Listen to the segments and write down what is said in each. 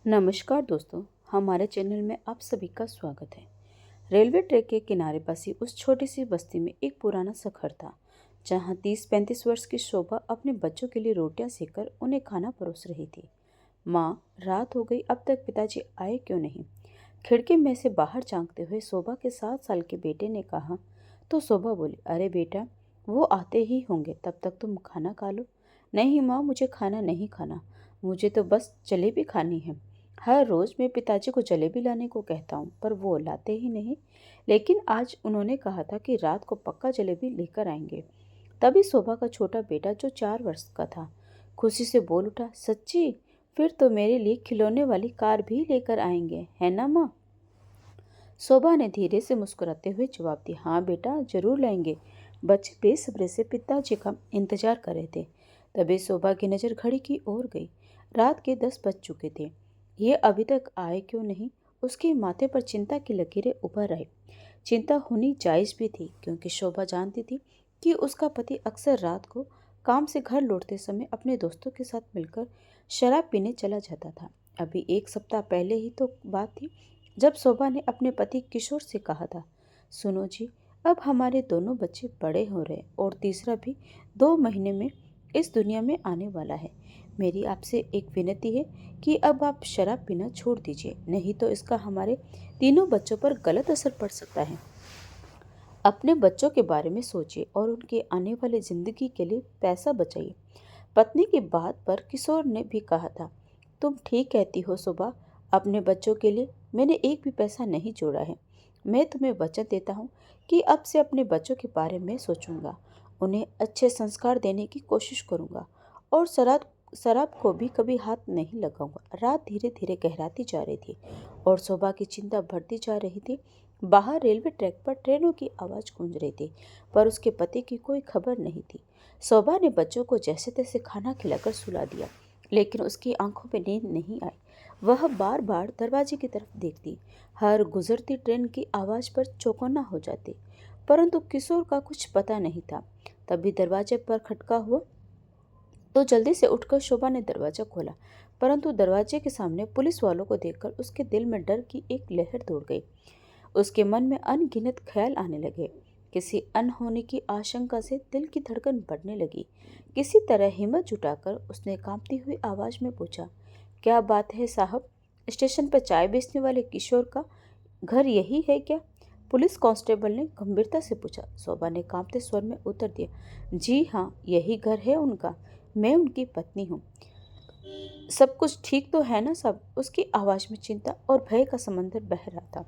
नमस्कार दोस्तों, हमारे चैनल में आप सभी का स्वागत है। रेलवे ट्रैक के किनारे बसी उस छोटी सी बस्ती में एक पुराना सा घर था, जहाँ 30-35 वर्ष की शोभा अपने बच्चों के लिए रोटियां सेककर उन्हें खाना परोस रही थी। माँ, रात हो गई, अब तक पिताजी आए क्यों नहीं? खिड़की में से बाहर झांकते हुए शोभा के 7 साल के बेटे ने कहा। तो शोभा बोली, अरे बेटा, वो आते ही होंगे, तब तक तुम खाना खा लो। नहीं माँ, मुझे खाना नहीं खाना, मुझे तो बस जलेबी खानी है। हर रोज मैं पिताजी को जलेबी लाने को कहता हूँ, पर वो लाते ही नहीं। लेकिन आज उन्होंने कहा था कि रात को पक्का जलेबी लेकर आएंगे। तभी शोभा का छोटा बेटा, जो 4 वर्ष का था, खुशी से बोल उठा, सच्ची? फिर तो मेरे लिए खिलौने वाली कार भी लेकर आएंगे, है ना माँ? शोभा ने धीरे से मुस्कुराते हुए जवाब दिया, हाँ बेटा, जरूर लाएंगे। बच्चे बेसब्री से पिताजी का इंतजार कर रहे थे। तभी शोभा की नज़र घड़ी की ओर गई। रात के 10 बज चुके थे। ये अभी तक आए क्यों नहीं? उसके माथे पर चिंता की लकीरें उभर आई। चिंता होनी जायज भी थी, क्योंकि शोभा जानती थी कि उसका पति अक्सर रात को काम से घर लौटते समय अपने दोस्तों के साथ मिलकर शराब पीने चला जाता था। अभी 1 सप्ताह पहले ही तो बात थी, जब शोभा ने अपने पति किशोर से कहा था, सुनो जी, अब हमारे दोनों बच्चे बड़े हो रहे और तीसरा भी 2 महीने में इस दुनिया में आने वाला है। मेरी आपसे एक विनती है कि अब आप शराब पीना छोड़ दीजिए, नहीं तो इसका हमारे तीनों बच्चों पर गलत असर पड़ सकता है। अपने बच्चों के बारे में सोचिए और उनके आने वाली जिंदगी के लिए पैसा बचाइए। पत्नी की बात पर किशोर ने भी कहा था, तुम ठीक कहती हो सुबह, अपने बच्चों के लिए मैंने एक भी पैसा नहीं जोड़ा है। मैं तुम्हें वचन देता हूँ कि अब से अपने बच्चों के बारे में सोचूंगा, उन्हें अच्छे संस्कार देने की कोशिश करूंगा और शराब शराब को भी कभी हाथ नहीं लगाऊंगा। रात धीरे धीरे गहराती जा रही थी और शोभा की चिंता बढ़ती जा रही थी। बाहर रेलवे ट्रैक पर ट्रेनों की आवाज़ गूंज रही थी, पर उसके पति की कोई खबर नहीं थी। शोभा ने बच्चों को जैसे तैसे खाना खिलाकर सुला दिया, लेकिन उसकी आंखों में नींद नहीं आई। वह बार बार दरवाजे की तरफ देखती, हर गुजरती ट्रेन की आवाज़ पर चौकन्ना हो जाती, परंतु किशोर का कुछ पता नहीं था। तभी दरवाजे पर खटका हुआ तो जल्दी से उठकर शोभा ने दरवाजा खोला, परंतु दरवाजे के सामने पुलिस वालों को देखकर उसके दिल में डर की एक लहर दौड़ गई। उसके मन में अनगिनत ख्याल आने लगे। किसी अनहोनी की आशंका से दिल की धड़कन बढ़ने लगी। किसी तरह हिम्मत जुटाकर उसने कांपती हुई आवाज में पूछा, क्या बात है साहब? स्टेशन पर चाय बेचने वाले किशोर का घर यही है क्या? पुलिस कांस्टेबल ने गंभीरता से पूछा। शोभा ने कांपते स्वर में उत्तर दिया, जी हाँ, यही घर है उनका। मैं उनकी पत्नी हूँ। सब कुछ ठीक तो है ना साहब? उसकी आवाज में चिंता और भय का समंदर बह रहा था।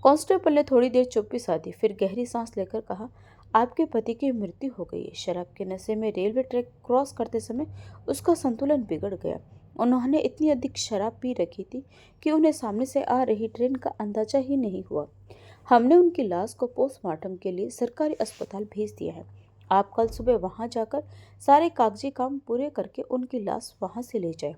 कांस्टेबल ने थोड़ी देर चुप्पी साधी, फिर गहरी सांस लेकर कहा, आपके पति की मृत्यु हो गई है। शराब के नशे में रेलवे ट्रैक क्रॉस करते समय उसका संतुलन बिगड़ गया। उन्होंने इतनी अधिक शराब पी रखी थी कि उन्हें सामने से आ रही ट्रेन का अंदाजा ही नहीं हुआ। हमने उनकी लाश को पोस्टमार्टम के लिए सरकारी अस्पताल भेज दिया है। आप कल सुबह वहां जाकर सारे कागजी काम पूरे करके उनकी लाश वहां से ले जाए।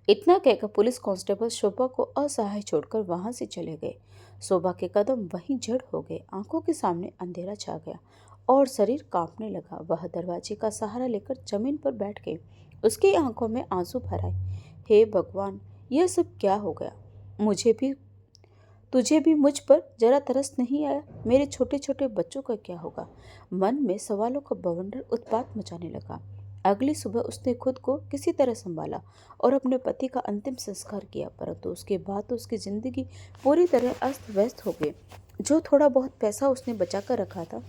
इतना कहकर पुलिस कांस्टेबल शोभा को असहाय छोड़कर वहां से चले गए। शोभा के कदम वहीं जड़ हो गए, आंखों के सामने अंधेरा छा गया और शरीर कांपने लगा। वह दरवाजे का सहारा लेकर जमीन पर बैठ गई। उसकी आंखों में आंसू भर आए। हे भगवान, यह सब क्या हो गया? मुझे भी तुझे भी मुझ पर जरा तरस नहीं आया? मेरे छोटे छोटे बच्चों का क्या होगा? मन में सवालों का बवंडर उत्पात मचाने लगा। अगली सुबह उसने खुद को किसी तरह संभाला और अपने पति का अंतिम संस्कार किया, परंतु उसके बाद तो उसकी जिंदगी पूरी तरह अस्त व्यस्त हो गई। जो थोड़ा बहुत पैसा उसने बचा कर रखा था,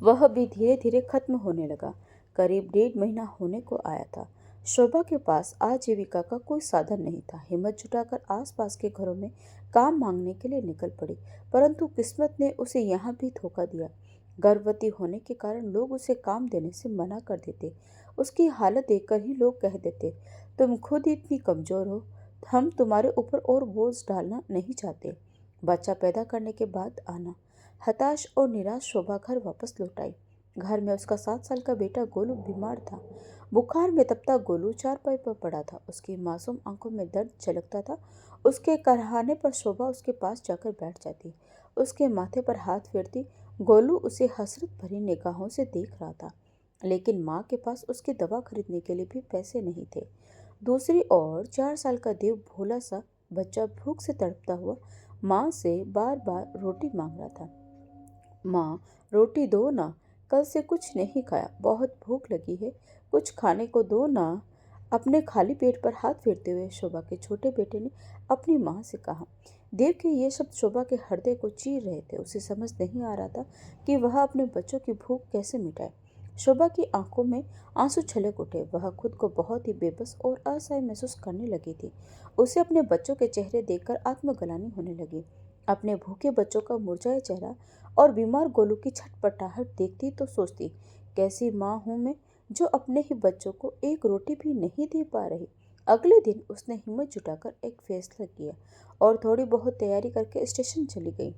वह भी धीरे धीरे खत्म होने लगा। करीब 1.5 महीना होने को आया था। शोभा के पास आजीविका का कोई साधन नहीं था। हिम्मत जुटाकर आसपास के घरों में काम मांगने के लिए निकल पड़ी, परंतु किस्मत ने उसे यहाँ भी धोखा दिया। गर्भवती होने के कारण लोग उसे काम देने से मना कर देते। उसकी हालत देखकर ही लोग कह देते, तुम खुद ही इतनी कमजोर हो, हम तुम्हारे ऊपर और बोझ डालना नहीं चाहते। बच्चा पैदा करने के बाद आना। हताश और निराश शोभा घर वापस लौट आई। घर में उसका 7 साल का बेटा गोलू बीमार था। बुखार में तपता गोलू चारपाई पर पड़ा था। उसकी मासूम आंखों में दर्द झलकता था। उसके कराहने पर शोभा उसके पास जाकर बैठ जाती, उसके माथे पर हाथ फेरती। गोलू उसे हसरत भरी निगाहों से देख रहा था, लेकिन माँ के पास उसकी दवा खरीदने के लिए भी पैसे नहीं थे। दूसरी ओर 4 साल का देव भोला सा बच्चा भूख से तड़पता हुआ माँ से बार बार रोटी मांग रहा था। माँ, रोटी दो ना, कल से कुछ नहीं खाया, बहुत भूख लगी है, कुछ खाने को दो ना। अपने खाली पेट पर हाथ फेरते हुए शोभा के छोटे बेटे ने अपनी माँ से कहा। देव के ये शब्द शोभा के हृदय को चीर रहे थे। उसे समझ नहीं आ रहा था कि वह अपने बच्चों की भूख कैसे मिटाए। शोभा की आंखों में आंसू छलक उठे। वह खुद को बहुत ही बेबस और असहाय महसूस करने लगी थी। उसे अपने बच्चों के चेहरे देखकर आत्मग्लानि होने लगी। अपने भूखे बच्चों का मुरझाया चेहरा और बीमार गोलू की छटपटाहट देखती तो सोचती, कैसी माँ हूँ मैं जो अपने ही बच्चों को एक रोटी भी नहीं दे पा रही। अगले दिन उसने हिम्मत जुटाकर एक फैसला किया और थोड़ी बहुत तैयारी करके स्टेशन चली गई।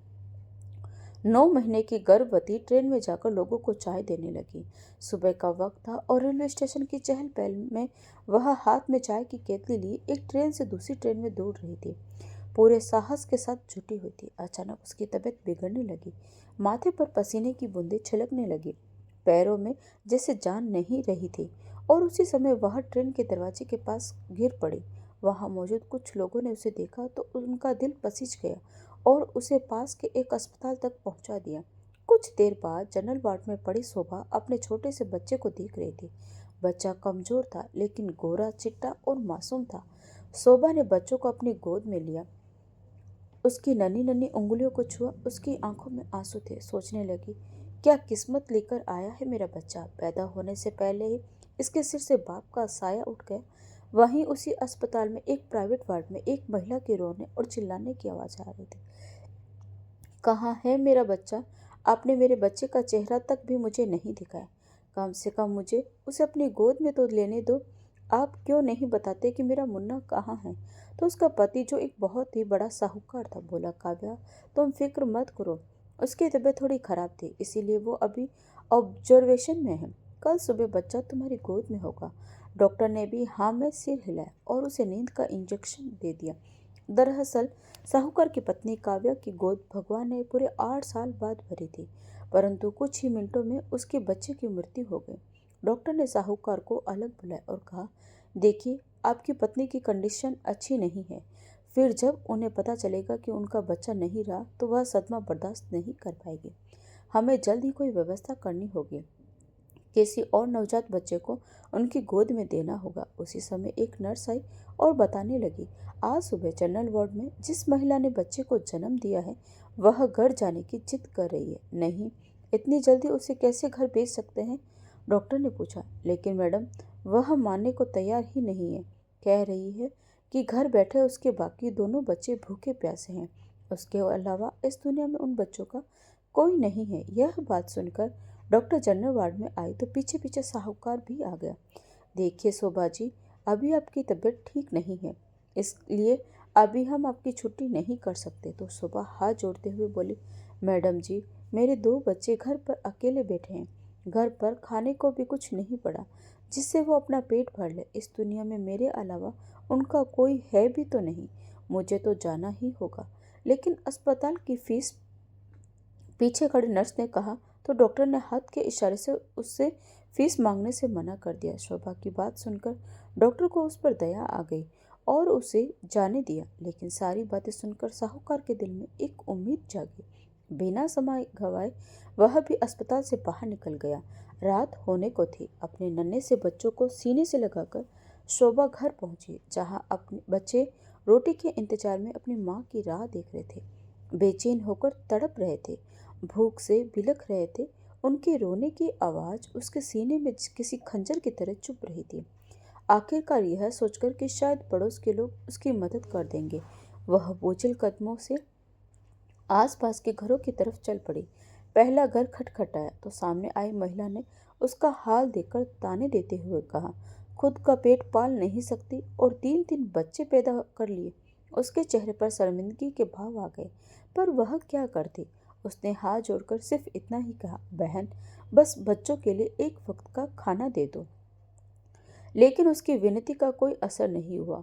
9 महीने की गर्भवती ट्रेन में जाकर लोगों को चाय देने लगी। सुबह का वक्त था और रेलवे स्टेशन की चहल पहल में वह हाथ में चाय की केतली लिए एक ट्रेन से दूसरी ट्रेन में दौड़ रही थी। पूरे साहस के साथ जुटी हुई थी। अचानक उसकी तबीयत बिगड़ने लगी। माथे पर पसीने की बूंदें छलकने लगी। पैरों में जैसे जान नहीं रही थी और उसी समय वह ट्रेन के दरवाजे के पास गिर पड़ी। वहां मौजूद कुछ लोगों ने उसे देखा तो उनका दिल पसीज गया और उसे पास के एक अस्पताल तक पहुंचा दिया। कुछ देर बाद जनरल वार्ड में पड़ी शोभा अपने छोटे से बच्चे को देख रही थी। बच्चा कमजोर था लेकिन गोरा, चिट्टा और मासूम था। शोभा ने बच्चों को अपनी गोद में लिया, उसकी नन्ही नन्ही उंगलियों को छुआ। उसकी आंखों में आंसू थे। सोचने लगी, क्या किस्मत लेकर आया है मेरा बच्चा। पैदा होने से पहले ही इसके सिर से बाप का साया उठ गया। वहीं उसी अस्पताल में एक प्राइवेट वार्ड में एक महिला के रोने और चिल्लाने की आवाज आ रही थी। कहाँ है मेरा बच्चा? आपने मेरे बच्चे का चेहरा तक भी मुझे नहीं दिखाया। कम से कम मुझे उसे अपनी गोद में तो लेने दो। आप क्यों नहीं बताते कि मेरा मुन्ना कहाँ है? तो उसका पति, जो एक बहुत ही बड़ा साहूकार था, बोला, काव्या, तुम फिक्र मत करो, उसकी तबीयत थोड़ी खराब थी, इसीलिए वो अभी ऑब्जर्वेशन में है। कल सुबह बच्चा तुम्हारी गोद में होगा। डॉक्टर ने भी हाँ में सिर हिलाया और उसे नींद का इंजेक्शन दे दिया। दरअसल साहूकार की पत्नी काव्या की गोद भगवान ने पूरे 8 साल बाद भरी थी, परंतु कुछ ही मिनटों में उसके बच्चे की मृत्यु हो गई। डॉक्टर ने साहूकार को अलग बुलाया और कहा, देखिए, आपकी पत्नी की कंडीशन अच्छी नहीं है। फिर जब उन्हें पता चलेगा कि उनका बच्चा नहीं रहा तो वह सदमा बर्दाश्त नहीं कर पाएगी। हमें जल्द ही कोई व्यवस्था करनी होगी। किसी और नवजात बच्चे को उनकी गोद में देना होगा। उसी समय एक नर्स आई और बताने लगी, आज सुबह जनरल वार्ड में जिस महिला ने बच्चे को जन्म दिया है वह घर जाने की जिद कर रही है। नहीं, इतनी जल्दी उसे कैसे घर भेज सकते हैं? डॉक्टर ने पूछा। लेकिन मैडम, वह मानने को तैयार ही नहीं है। कह रही है कि घर बैठे उसके बाकी दोनों बच्चे भूखे प्यासे हैं। उसके अलावा इस दुनिया में उन बच्चों का कोई नहीं है। यह बात सुनकर डॉक्टर जनरल वार्ड में आई तो पीछे पीछे साहूकार भी आ गया। देखिए शोभा जी, अभी आपकी तबीयत ठीक नहीं है, इसलिए अभी हम आपकी छुट्टी नहीं कर सकते। तो शोभा हाथ जोड़ते हुए बोली, मैडम जी, मेरे 2 बच्चे घर पर अकेले बैठे हैं। घर पर खाने को भी कुछ नहीं पड़ा जिससे वो अपना पेट भर ले। इस दुनिया में मेरे अलावा उनका कोई है भी तो नहीं। मुझे तो जाना ही होगा। लेकिन अस्पताल की फीस, पीछे खड़े नर्स ने कहा तो डॉक्टर ने हाथ के इशारे से उससे फीस मांगने से मना कर दिया। शोभा की बात सुनकर डॉक्टर को उस पर दया आ गई और उसे जाने दिया। लेकिन सारी बातें सुनकर साहूकार के दिल में एक उम्मीद जागी। बिना समय गवाए वह भी अस्पताल से बाहर निकल गया। रात होने को थी। अपने नन्हे से बच्चों को सीने से लगाकर शोभा घर पहुंची, जहां अपने बच्चे रोटी के इंतजार में अपनी माँ की राह देख रहे थे। बेचैन होकर तड़प रहे थे, भूख से बिलख रहे थे। उनके रोने की आवाज उसके सीने में किसी खंजर की तरह चुभ रही थी। आखिरकार यह सोचकर कि शायद पड़ोस के लोग उसकी मदद कर देंगे, वह बोझिल कदमों से आसपास के घरों की तरफ चल पड़ी। पहला घर खटखटाया तो सामने आई महिला ने उसका हाल देखकर ताने देते हुए कहा, खुद का पेट पाल नहीं सकती और 3-3 बच्चे पैदा कर लिए। उसके चेहरे पर शर्मिंदगी के भाव आ गए, पर वह क्या करती। उसने हाथ जोड़कर सिर्फ इतना ही कहा, बहन, बस बच्चों के लिए एक वक्त का खाना दे दो। लेकिन उसकी विनती का कोई असर नहीं हुआ।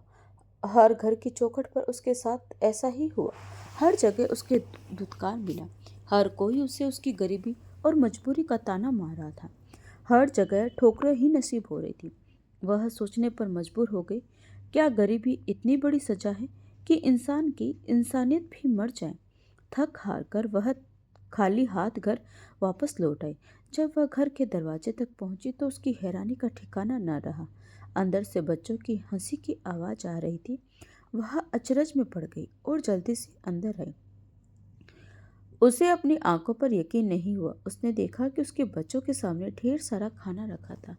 हर घर की चौखट पर उसके साथ ऐसा ही हुआ। हर जगह उसके दुत्कार मिला। हर कोई उसे उसकी गरीबी और मजबूरी का ताना मार रहा था। हर जगह ठोकरें ही नसीब हो रही थी। वह सोचने पर मजबूर हो गई, क्या गरीबी इतनी बड़ी सजा है कि इंसान की इंसानियत भी मर जाए? थक हार कर वह खाली हाथ घर वापस लौट आई। जब वह घर के दरवाजे तक पहुंची तो उसकी हैरानी का ठिकाना न रहा। अंदर से बच्चों की हंसी की आवाज आ रही थी। वह अचरज में पड़ गई और जल्दी से अंदर आई। उसे अपनी आंखों पर यकीन नहीं हुआ। उसने देखा कि उसके बच्चों के सामने ढेर सारा खाना रखा था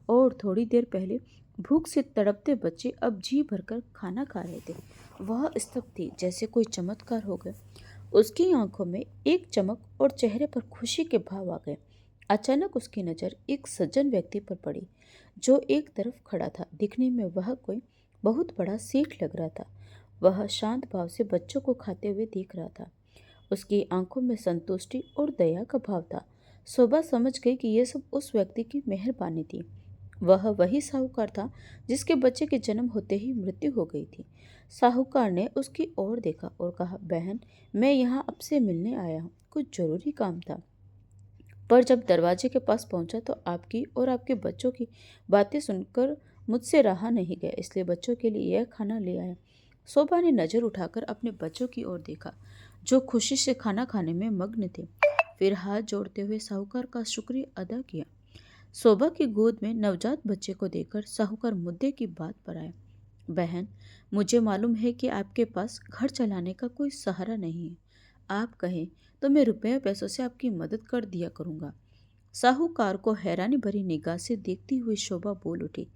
और थोड़ी देर पहले भूख से तड़पते बच्चे अब जी भरकर खाना खा रहे थे। वह स्तब्ध थी, जैसे कोई चमत्कार हो गया। उसकी आंखों में एक चमक और चेहरे पर खुशी के भाव आ गए। अचानक उसकी नज़र एक सज्जन व्यक्ति पर पड़ी जो एक तरफ खड़ा था। दिखने में वह कोई बहुत बड़ा सेठ लग रहा था। वह शांत भाव से बच्चों को खाते हुए देख रहा था। उसकी आंखों में संतुष्टि और दया का भाव था। शोभा समझ गई कि यह सब उस व्यक्ति की मेहरबानी थी। वह वही साहूकार था जिसके बच्चे के जन्म होते ही मृत्यु हो गई थी। साहूकार ने उसकी ओर देखा और कहा, बहन, मैं यहाँ आपसे मिलने आया हूँ, कुछ जरूरी काम था। पर जब दरवाजे के पास पहुंचा तो आपकी और आपके बच्चों की बातें सुनकर मुझसे रहा नहीं गया, इसलिए बच्चों के लिए यह खाना ले आया। शोभा ने नजर उठाकर अपने बच्चों की ओर देखा जो खुशी से खाना खाने में मग्न थे। फिर हाथ जोड़ते हुए साहूकार का शुक्रिया अदा किया। शोभा की गोद में नवजात बच्चे को देखकर साहूकार मुद्दे की बात पर आया। बहन, मुझे मालूम है कि आपके पास घर चलाने का कोई सहारा नहीं है। आप कहें तो मैं रुपये पैसों से आपकी मदद कर दिया करूंगा। साहूकार को हैरानी भरी निगाह से देखती हुई शोभा बोल उठी,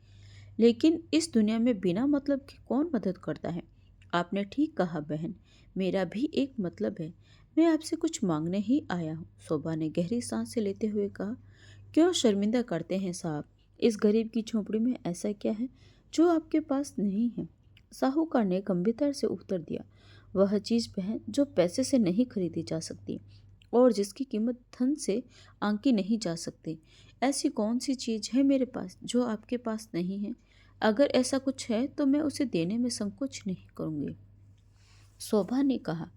लेकिन इस दुनिया में बिना मतलब के कौन मदद करता है? आपने ठीक कहा बहन, मेरा भी एक मतलब है। मैं आपसे कुछ मांगने ही आया हूँ। शोभा ने गहरी सांसें लेते हुए कहा, क्यों शर्मिंदा करते हैं साहब? इस गरीब की झोंपड़ी में ऐसा क्या है जो आपके पास नहीं है? साहूकार ने गंभीरता से उत्तर दिया, वह चीज़ बहन जो पैसे से नहीं खरीदी जा सकती और जिसकी कीमत धन से आंकी नहीं जा सकती। ऐसी कौन सी चीज़ है मेरे पास जो आपके पास नहीं है? अगर ऐसा कुछ है तो मैं उसे देने में संकोच नहीं करूंगी। शोभा ने कहा,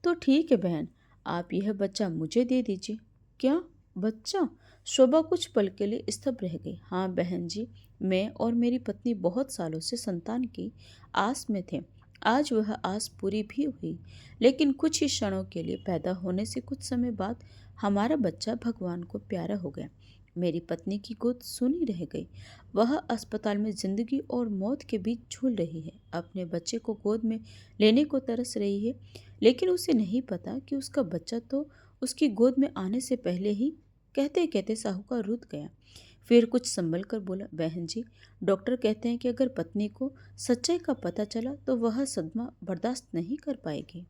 तो ठीक है बहन, आप यह बच्चा मुझे दे दीजिए। क्या बच्चा? शोभा कुछ पल के लिए स्तब्ध रह गई। हाँ बहन जी, मैं और मेरी पत्नी बहुत सालों से संतान की आस में थे। आज वह आस पूरी भी हुई, लेकिन कुछ ही क्षणों के लिए पैदा होने से कुछ समय बाद हमारा बच्चा भगवान को प्यारा हो गया। मेरी पत्नी की गोद सूनी रह गई। वह अस्पताल में जिंदगी और मौत के बीच झूल रही है। अपने बच्चे को गोद में लेने को तरस रही है, लेकिन उसे नहीं पता कि उसका बच्चा तो उसकी गोद में आने से पहले ही। कहते कहते साहूकार रुक गया। फिर कुछ संभल कर बोला, बहन जी, डॉक्टर कहते हैं कि अगर पत्नी को सच्चाई का पता चला तो वह सदमा बर्दाश्त नहीं कर पाएगी।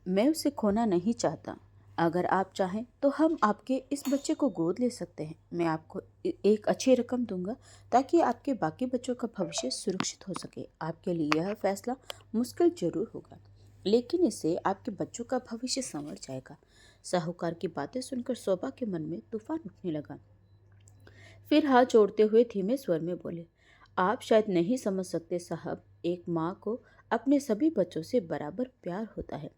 मैं उसे खोना नहीं चाहता। अगर आप चाहें तो हम आपके इस बच्चे को गोद ले सकते हैं। मैं आपको एक अच्छी रकम दूंगा ताकि आपके बाकी बच्चों का भविष्य सुरक्षित हो सके। आपके लिए यह फैसला मुश्किल जरूर होगा, लेकिन इससे आपके बच्चों का भविष्य संवर जाएगा। साहूकार की बातें सुनकर शोभा के मन में तूफान उठने लगा। फिर हाथ जोड़ते हुए धीमे स्वर में बोले, आप शायद नहीं समझ सकते साहब, एक माँ को अपने सभी बच्चों से बराबर प्यार होता है।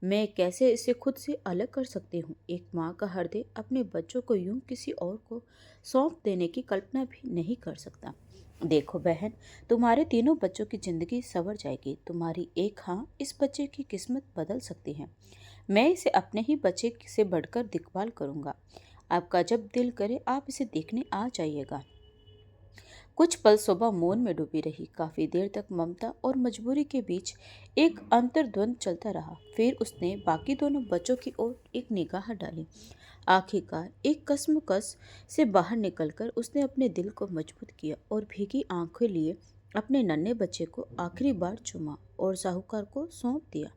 मैं कैसे इसे खुद से अलग कर सकती हूँ? एक माँ का हृदय अपने बच्चों को यूं किसी और को सौंप देने की कल्पना भी नहीं कर सकता। देखो बहन, तुम्हारे तीनों बच्चों की जिंदगी संवर जाएगी। तुम्हारी एक हाँ इस बच्चे की किस्मत बदल सकती है। मैं इसे अपने ही बच्चे से बढ़कर देखभाल करूंगा। आपका जब दिल करे आप इसे देखने आ जाइएगा। कुछ पल शोभा मौन में डूबी रही। काफी देर तक ममता और मजबूरी के बीच एक अंतर्द्वंद चलता रहा। फिर उसने बाकी दोनों बच्चों की ओर एक निगाह डाली। आखिरकार एक कसमकस से बाहर निकलकर उसने अपने दिल को मजबूत किया और भीगी आंखें लिए अपने नन्हे बच्चे को आखिरी बार चूमा और साहूकार को सौंप दिया।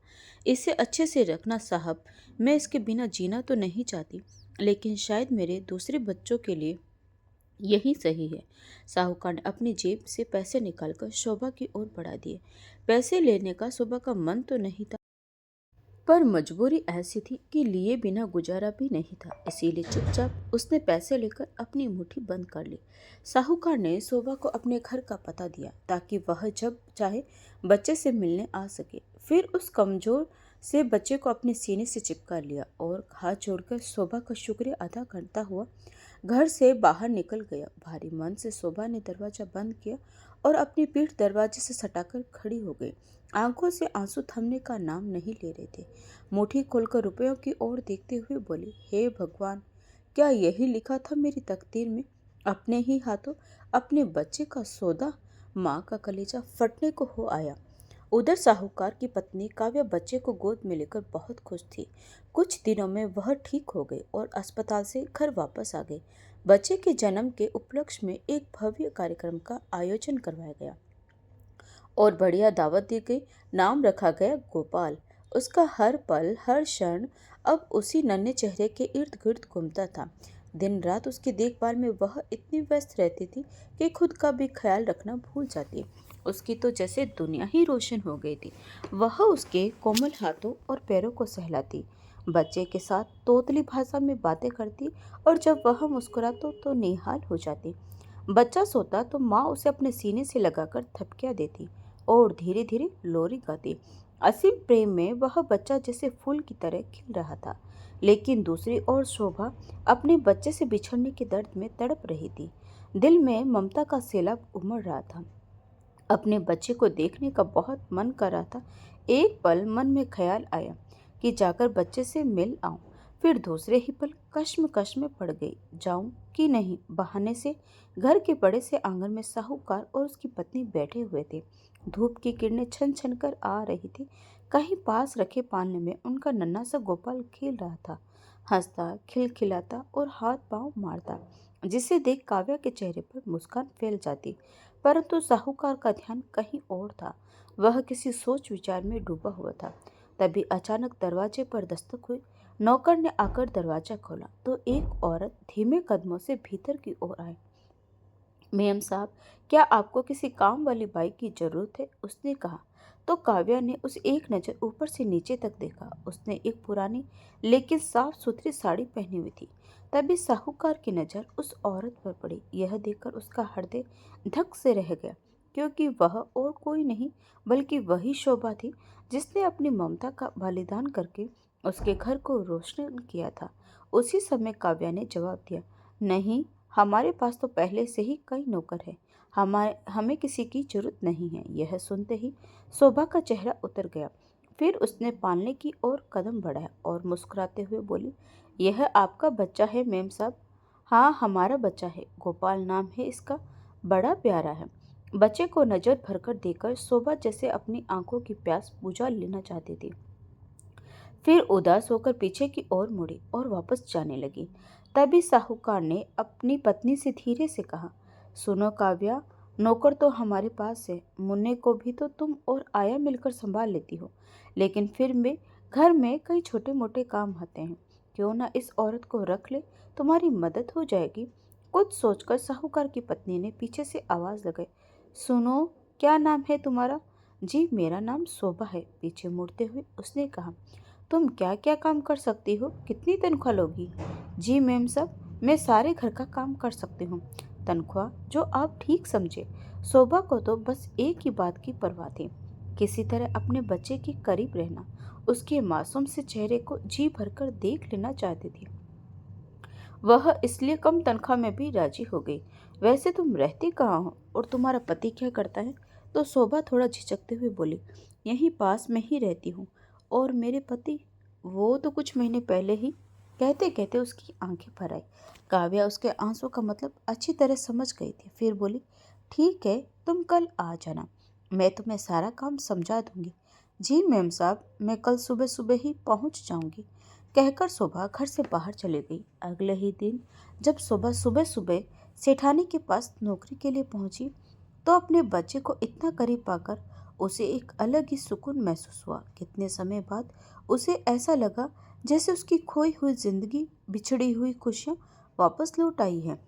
इसे अच्छे से रखना साहब, मैं इसके बिना जीना तो नहीं चाहती, लेकिन शायद मेरे दूसरे बच्चों के लिए यही सही है। साहूकार ने अपनी जेब से पैसे निकालकर शोभा की ओर बढ़ा दिए। पैसे लेने का शोभा का मन तो नहीं था, पर मजबूरी ऐसी थी कि लिए बिना गुजारा भी नहीं था। इसीलिए चुपचाप उसने पैसे लेकर अपनी मुट्ठी बंद कर ली। साहूकार ने शोभा को अपने घर का पता दिया ताकि वह जब चाहे बच्चे से मिलने आ सके। फिर उस कमजोर से बच्चे को अपने सीने से चिपका लिया और हाथ जोड़कर शोभा का शुक्रिया अदा करता हुआ घर से बाहर निकल गया। भारी मन से शोभा ने दरवाजा बंद किया और अपनी पीठ दरवाजे से सटाकर खड़ी हो गई। आंखों से आंसू थमने का नाम नहीं ले रहे थे। मुट्ठी खोलकर रुपयों की ओर देखते हुए बोली, हे भगवान, क्या यही लिखा था मेरी तकदीर में? अपने ही हाथों अपने बच्चे का सौदा। माँ का कलेजा फटने को हो आया। उधर साहूकार की पत्नी काव्या बच्चे को गोद में लेकर बहुत खुश थी। कुछ दिनों में वह ठीक हो गई और अस्पताल से घर वापस आ गई। बच्चे के जन्म के उपलक्ष्य में एक भव्य कार्यक्रम का आयोजन करवाया गया और बढ़िया दावत दी गई। नाम रखा गया गोपाल। उसका हर पल हर क्षण अब उसी नन्हे चेहरे के इर्द गिर्द घूमता था। दिन रात उसकी देखभाल में वह इतनी व्यस्त रहती थी कि खुद का भी ख्याल रखना भूल जाती। उसकी तो जैसे दुनिया ही रोशन हो गई थी। वह उसके कोमल हाथों और पैरों को सहलाती, बच्चे के साथ तोतली भाषा में बातें करती और जब वह मुस्कुराता तो निहाल हो जाती। बच्चा सोता तो माँ उसे अपने सीने से लगाकर थपकियां देती और धीरे धीरे लोरी गाती। असीम प्रेम में वह बच्चा जैसे फूल की तरह खिल रहा था। लेकिन दूसरी ओर शोभा अपने बच्चे से बिछड़ने के दर्द में तड़प रही थी। दिल में ममता का सैलाब उमड़ रहा था। अपने बच्चे को देखने का बहुत मन कर रहा था। एक पल मन में ख्याल आया कि जाकर बच्चे से मिल आऊं। फिर दूसरे ही पल कश्मकश में पड़ गई, जाऊं कि नहीं। बहाने से घर के बड़े से आंगन में साहूकार और उसकी पत्नी बैठे हुए थे। धूप की किरणें छन छन कर आ रही थी। कहीं पास रखे पालने में उनका नन्हा सा गोपाल खेल रहा था, हंसता खिलखिलाता और हाथ पांव मारता, जिसे देख काव्या के चेहरे पर मुस्कान फैल जाती। परंतु साहूकार का ध्यान कहीं और था। वह किसी सोच विचार में डूबा हुआ था। तभी अचानक दरवाजे पर दस्तक हुई। नौकर ने आकर दरवाजा खोला तो एक औरत धीमे कदमों से भीतर की ओर आई। मेम साहब, क्या आपको किसी काम वाली बाई की जरूरत है? उसने कहा तो काव्या ने उस एक नज़र ऊपर से नीचे तक देखा। उसने एक पुरानी लेकिन साफ सुथरी साड़ी पहनी हुई थी। तभी साहूकार की नज़र उस औरत पर पड़ी। यह देखकर उसका हृदय धक से रह गया, क्योंकि वह और कोई नहीं बल्कि वही शोभा थी जिसने अपनी ममता का बलिदान करके उसके घर को रोशन किया था। उसी समय काव्या ने जवाब दिया, नहीं, हमारे पास तो पहले से ही कई नौकर हैं। हमें किसी की जरूरत नहीं है। यह सुनते ही शोभा का चेहरा उतर गया। फिर उसने पालने की ओर कदम बढ़ाया और मुस्कुराते हुए बोली, यह आपका बच्चा है मेम साहब? हाँ, हमारा बच्चा है। गोपाल नाम है इसका। बड़ा प्यारा है। बच्चे को नजर भरकर देखकर शोभा जैसे अपनी आंखों की प्यास बुझा लेना चाहती थी। फिर उदास होकर पीछे की ओर मुड़ी और वापस जाने लगी। तभी साहूकार ने अपनी पत्नी से धीरे से कहा, सुनो काव्या, नौकर तो हमारे पास है। मुन्ने को भी तो तुम और आया मिलकर संभाल लेती हो, लेकिन फिर भी घर में कई छोटे मोटे काम आते हैं। क्यों ना इस औरत को रख ले, तुम्हारी मदद हो जाएगी। कुछ सोचकर साहूकार की पत्नी ने पीछे से आवाज लगाई, सुनो, क्या नाम है तुम्हारा? जी, मेरा नाम शोभा है। पीछे मुड़ते हुए उसने कहा, तुम क्या क्या काम कर सकती हो? कितनी तनख्वाह लोगी? जी मैम साहब, मैं सारे घर का काम कर सकती हूँ। तनख्वाह जो आप ठीक समझे। शोभा को तो बस एक ही बात की परवाह थी, किसी तरह अपने बच्चे के करीब रहना। उसके मासूम से चेहरे को जी भरकर देख लेना चाहती थी। वह इसलिए कम तनख्वाह में भी राजी हो गई। वैसे तुम रहती कहाँ हो और तुम्हारा पति क्या करता है? तो शोभा थोड़ा झिझकते हुए बोली, यहीं पास में ही रहती हूँ। और मेरे पति? वो तो कुछ महीने पहले ही। कहते कहते उसकी आंखें भर आई। काव्या उसके आंसू का मतलब अच्छी तरह समझ गई थी। फिर बोली, ठीक है, तुम कल आ जाना, मैं तुम्हें सारा काम समझा दूंगी। जी मैम साहब, मैं कल सुबह सुबह ही पहुंच जाऊंगी, कहकर शोभा घर से बाहर चली गई। अगले ही दिन जब शोभा सुबह सुबह सेठानी के पास नौकरी के लिए पहुंची तो अपने बच्चे को इतना करीब पाकर उसे एक अलग ही सुकून महसूस हुआ। कितने समय बाद उसे ऐसा लगा जैसे उसकी खोई हुई जिंदगी, बिछड़ी हुई खुशियां वापस लौट आई है।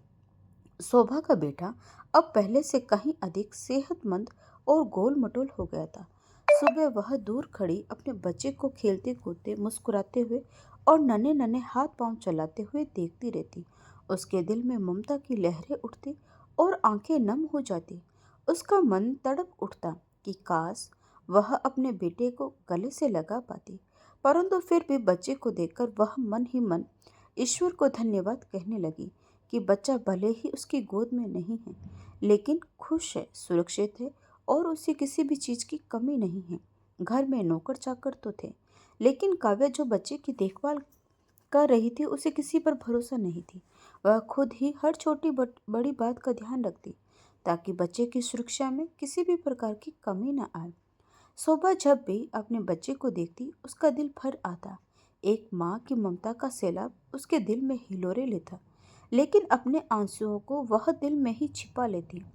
शोभा का बेटा अब पहले से कहीं अधिक सेहतमंद और गोल मटोल हो गया था। सुबह वह दूर खड़ी अपने बच्चे को खेलते कूदते, मुस्कुराते हुए और नन्हे नन्हे हाथ पांव चलाते हुए देखती रहती। उसके दिल में ममता की लहरें उठती और आंखें नम हो जाती। उसका मन तड़प उठता कि काश वह अपने बेटे को गले से लगा पाती। परंतु फिर भी बच्चे को देखकर वह मन ही मन ईश्वर को धन्यवाद कहने लगी कि बच्चा भले ही उसकी गोद में नहीं है, लेकिन खुश है, सुरक्षित है और उसे किसी भी चीज की कमी नहीं है। घर में नौकर चाकर तो थे, लेकिन काव्या जो बच्चे की देखभाल कर रही थी उसे किसी पर भरोसा नहीं थी। वह खुद ही हर छोटी बड़ी बात का ध्यान रखती, ताकि बच्चे की सुरक्षा में किसी भी प्रकार की कमी न आए। शोभा जब भी अपने बच्चे को देखती उसका दिल भर आता। एक माँ की ममता का सैलाब उसके दिल में हिलोरे लेता, लेकिन अपने आंसुओं को वह दिल में ही छिपा लेती।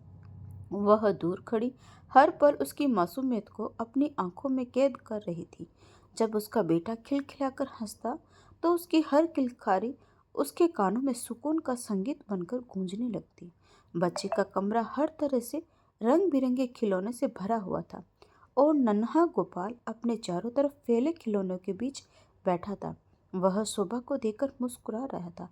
वह दूर खड़ी हर पल उसकी मासूमियत को अपनी आंखों में कैद कर रही थी। जब उसका बेटा खिलखिलाकर हंसता तो उसकी हर किलकारी उसके कानों में सुकून का संगीत बनकर गूंजने लगती। बच्चे का कमरा हर तरह से रंग बिरंगे खिलौने से भरा हुआ था और नन्हा गोपाल अपने चारों तरफ फैले खिलौनों के बीच बैठा था। वह शोभा को देखकर मुस्कुरा रहा था।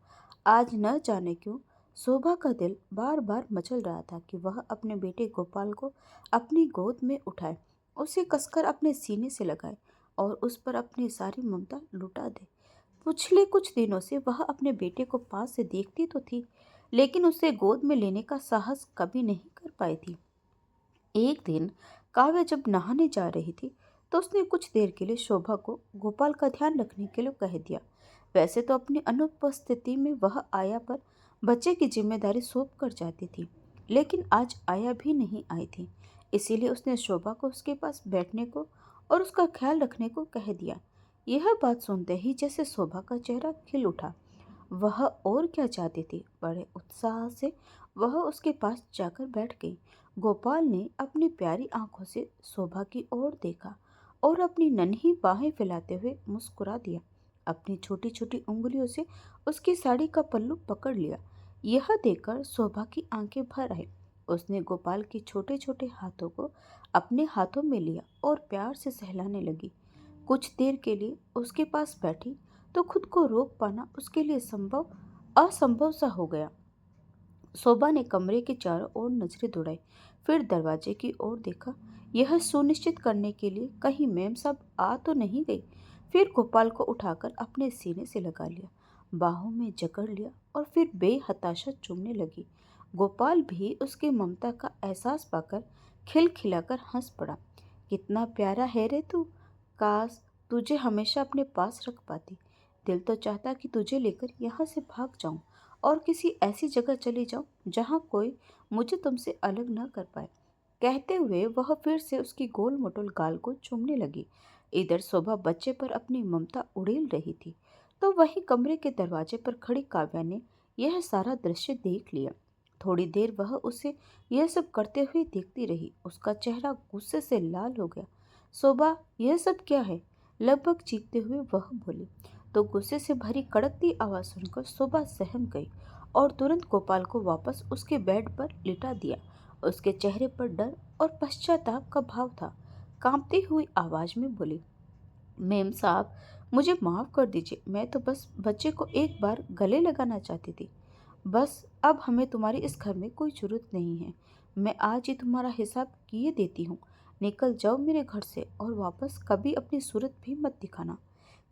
आज न जाने क्यों शोभा का दिल बार बार मचल रहा था कि वह अपने बेटे गोपाल को अपनी गोद में उठाए, उसे कसकर अपने सीने से लगाए और उस पर अपनी सारी ममता लुटा दे। पिछले कुछ दिनों से वह अपने बेटे को पास से देखती तो थी, लेकिन उसे गोद में लेने का साहस कभी नहीं कर पाई थी। एक दिन काव्या जब नहाने जा रही थी तो उसने कुछ देर के लिए शोभा को गोपाल का ध्यान रखने के लिए कह दिया। वैसे तो अपनी अनुपस्थिति में वह आया पर बच्चे की जिम्मेदारी सौंप कर जाती थी, लेकिन आज आया भी नहीं आई थी। इसीलिए उसने शोभा को उसके पास बैठने को और उसका ख्याल रखने को कह दिया। यह बात सुनते ही जैसे शोभा का चेहरा खिल उठा। वह और क्या चाहती थी, बड़े उत्साह से वह उसके पास जाकर बैठ गई। गोपाल ने अपनी प्यारी आंखों से शोभा की ओर देखा और अपनी नन्ही बाहें फैलाते हुए मुस्कुरा दिया। अपनी छोटी छोटी उंगलियों से उसकी साड़ी का पल्लू पकड़ लिया। यह देखकर शोभा की आंखें भर आई। उसने गोपाल के छोटे छोटे हाथों को अपने हाथों में लिया और प्यार से सहलाने लगी। कुछ देर के लिए उसके पास बैठी तो खुद को रोक पाना उसके लिए असंभव सा हो गया। शोभा ने कमरे के चारों ओर नजरें दौड़ाई, फिर दरवाजे की ओर देखा, यह सुनिश्चित करने के लिए कहीं मेम साहब आ तो नहीं गई। फिर गोपाल को उठाकर अपने सीने से लगा लिया, बाहों में जकड़ लिया और फिर बेहताशा चूमने लगी। गोपाल भी उसकी ममता का एहसास पाकर खिलखिलाकर हंस पड़ा। कितना प्यारा है रे तू, काश तुझे हमेशा अपने पास रख पाती। दिल तो चाहता कि तुझे लेकर यहाँ से भाग जाऊं और किसी ऐसी जगह चली जाऊं जहां कोई मुझे तुमसे अलग न कर पाए। कहते हुए वह फिर से उसकी गोल मटोल गाल को चूमने लगी। इधर शोभा बच्चे पर अपनी ममता उड़ेल रही थी, तो वही कमरे के दरवाजे पर खड़ी काव्या ने यह सारा दृश्य देख लिया। थोड़ी देर वह उसे यह सब करते हुए देखती रही। उसका चेहरा गुस्से से लाल हो गया। शोभा, यह सब क्या है? लगभग चीखते हुए वह बोली। तो गुस्से से भरी कड़कती आवाज सुनकर शोभा सहम गई और तुरंत गोपाल को वापस उसके बेड पर लिटा दिया। उसके चेहरे पर डर और पश्चाताप का भाव था। कांपती हुई आवाज में बोली, मेम साहब, मुझे माफ कर दीजिए, मैं तो बस बच्चे को एक बार गले लगाना चाहती थी। बस अब हमें तुम्हारी इस घर में कोई जरूरत नहीं है। मैं आज ही तुम्हारा हिसाब किए देती हूँ। निकल जाओ मेरे घर से और वापस कभी अपनी सूरत भी मत दिखाना।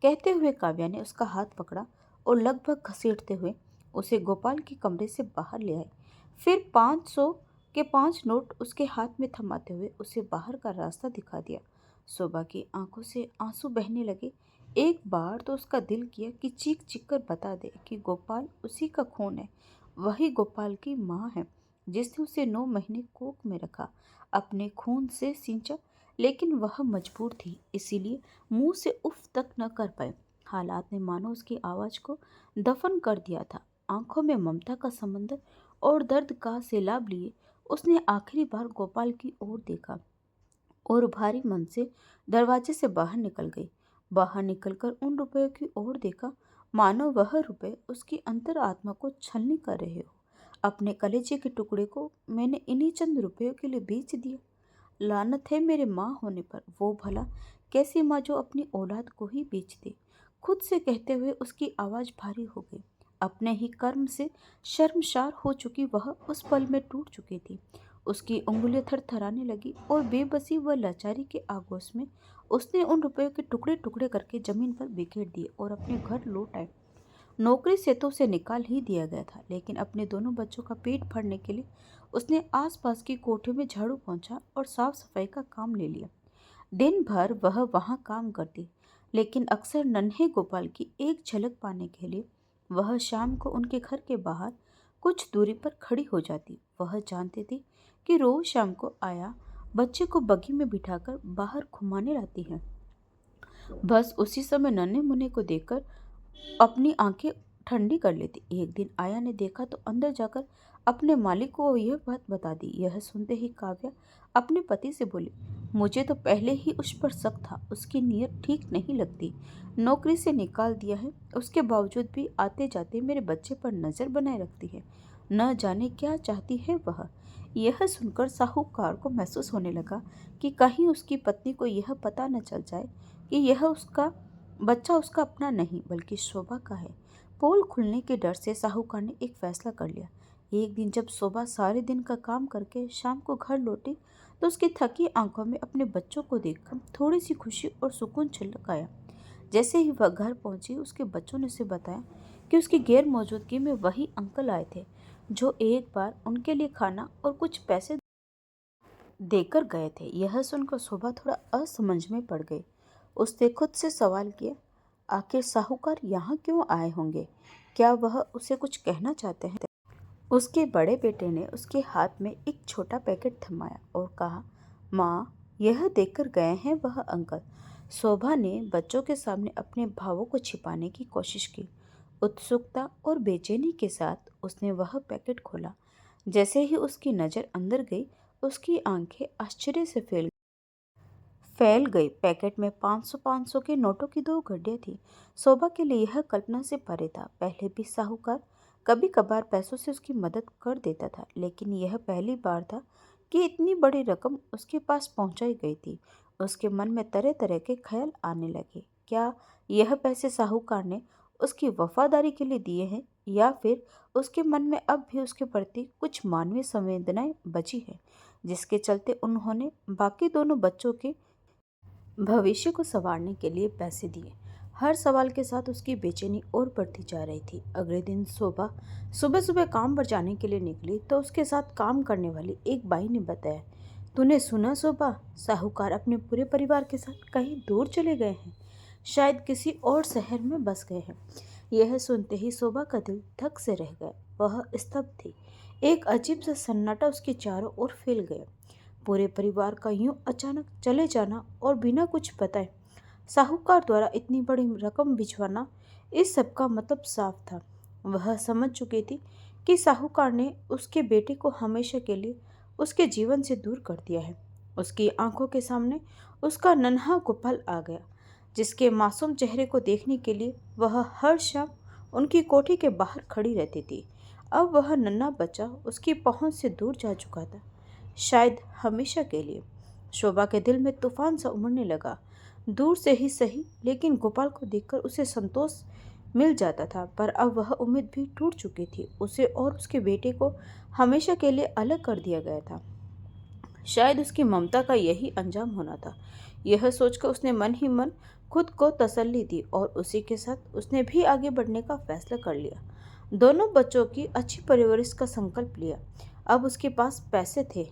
कहते हुए काव्या ने उसका हाथ पकड़ा और लगभग घसीटते हुए उसे गोपाल के कमरे से बाहर ले आई। फिर 500 के 5 नोट उसके हाथ में थमाते हुए उसे बाहर का रास्ता दिखा दिया। शोभा की आंखों से आंसू बहने लगे। एक बार तो उसका दिल किया कि चीख चीख कर बता दे कि गोपाल उसी का खून है, वही गोपाल की माँ है जिसने उसे 9 महीने कोख में रखा, अपने खून से सींचा। लेकिन वह मजबूर थी, इसीलिए मुंह से उफ तक न कर पाए। हालात ने मानो उसकी आवाज को दफन कर दिया था। आंखों में ममता का समंदर और दर्द का सैलाब लिए उसने आखिरी बार गोपाल की ओर देखा और भारी मन से दरवाजे से बाहर निकल गई। बाहर निकलकर उन रुपयों की ओर देखा, मानो वह रुपए उसकी अंतरात्मा को छलनी कर रहे हो। अपने कलेजे के टुकड़े को मैंने इन्हीं चंद रुपयों के लिए बेच दिया। लानत है मेरे माँ होने पर। वो भला कैसी माँ जो अपनी औलाद को ही बेच दे। खुद से कहते हुए उसकी आवाज भारी हो गई। अपने ही कर्म से शर्मसार हो चुकी वह उस पल में टूट चुकी थी। उसकी उंगलियां थरथराने लगी और बेबसी व लाचारी के आगोश में उसने उन रुपयों के टुकड़े टुकड़े करके जमीन पर बिखेर दिए और अपने घर लौट आए। नौकरी से तो उसे निकाल ही दिया गया था, लेकिन अपने दोनों बच्चों का पेट भरने के लिए उसने आसपास की कोठे में झाड़ू पोंछा और साफ सफाई का काम ले लिया। दिन भर वह वहां काम करती, लेकिन अक्सर नन्हे गोपाल की एक झलक पाने के लिए वह शाम को उनके घर के बाहर कुछ दूरी पर खड़ी हो जाती। वह जानती थी कि रोज शाम को आया बच्चे को बग्गी में बिठाकर बाहर घुमाने लाती है। बस उसी समय नन्हे मुन्ने को देखकर अपनी आंखें ठंडी कर लेती। एक दिन आया ने देखा तो अंदर जाकर अपने मालिक को यह बात बता दी। यह सुनते ही काव्या अपने पति से बोली, मुझे तो पहले ही उस पर शक था, उसकी नीयत ठीक नहीं लगती। नौकरी से निकाल दिया है, उसके बावजूद भी आते जाते मेरे बच्चे पर नजर बनाए रखती है। न जाने क्या चाहती है वह। यह सुनकर साहूकार को महसूस होने लगा कि कहीं उसकी पत्नी को यह पता न चल जाए कि यह उसका बच्चा उसका अपना नहीं बल्कि शोभा का है। पोल खुलने के डर से साहूकार ने एक फैसला कर लिया। एक दिन जब शोभा सारे दिन का काम करके शाम को घर लौटी तो उसकी थकी आंखों में अपने बच्चों को देखकर थोड़ी सी खुशी और सुकून छलक आया। जैसे ही वह घर पहुंची उसके बच्चों ने उसे बताया कि उसकी गैर मौजूदगी में वही अंकल आए थे जो एक बार उनके लिए खाना और कुछ पैसे देकर गए थे। यह सुनकर शोभा थोड़ा असमंझ में पड़ गई। उसने खुद से सवाल किया, आखिर साहूकार यहाँ क्यों आए होंगे? क्या वह उसे कुछ कहना चाहते हैं? उसके बड़े बेटे ने उसके हाथ में एक छोटा पैकेट थमाया और कहा, माँ, यह देखकर गए हैं वह अंकल। शोभा ने बच्चों के सामने अपने भावों को छिपाने की कोशिश की। उत्सुकता और बेचैनी के साथ उसने वह पैकेट खोला। जैसे ही उसकी नज़र अंदर गई उसकी आंखें आश्चर्य से फैल गई। पैकेट में 500 के नोटों की दो गड्डियां थी। शोभा के लिए यह कल्पना से परे था। पहले भी साहूकार कभी कभार पैसों से उसकी मदद कर देता था, लेकिन यह पहली बार था कि इतनी बड़ी रकम उसके पास पहुंचाई गई थी। उसके मन में तरह तरह के ख्याल आने लगे। क्या यह पैसे साहूकार ने उसकी वफादारी के लिए दिए हैं, या फिर उसके मन में अब भी उसके प्रति कुछ मानवीय संवेदनाएं बची है, जिसके चलते उन्होंने बाकी दोनों बच्चों के भविष्य को संवारने के लिए पैसे दिए। हर सवाल के साथ उसकी बेचैनी और बढ़ती जा रही थी। अगले दिन शोभा सुबह सुबह काम पर जाने के लिए निकली तो उसके साथ काम करने वाली एक बाई ने बताया, तूने सुना शोभा, साहूकार अपने पूरे परिवार के साथ कहीं दूर चले गए हैं, शायद किसी और शहर में बस गए हैं। यह सुनते ही शोभा का दिल धक से रह गया। वह स्तब्ध थी। एक अजीब सा सन्नाटा उसके चारों ओर फैल गया। पूरे परिवार का यूं अचानक चले जाना और बिना कुछ बताए साहूकार द्वारा इतनी बड़ी रकम भिजवाना, इस सब का मतलब साफ था। वह समझ चुकी थी कि साहूकार ने उसके बेटे को हमेशा के लिए उसके जीवन से दूर कर दिया है। उसकी आंखों के सामने उसका नन्हा गोपाल आ गया, जिसके मासूम चेहरे को देखने के लिए वह हर शाम उनकी कोठी के बाहर खड़ी रहती थी। अब वह नन्हा बच्चा उसकी पहुंच से दूर जा चुका था, शायद हमेशा के लिए। शोभा के दिल में तूफान सा उमड़ने लगा। दूर से ही सही, लेकिन गोपाल को देखकर उसे संतोष मिल जाता था, पर अब वह उम्मीद भी टूट चुकी थी। उसे और उसके बेटे को हमेशा के लिए अलग कर दिया गया था। शायद उसकी ममता का यही अंजाम होना था। यह सोचकर उसने मन ही मन खुद को तसल्ली दी और उसी के साथ उसने भी आगे बढ़ने का फैसला कर लिया। दोनों बच्चों की अच्छी परवरिश का संकल्प लिया। अब उसके पास पैसे थे।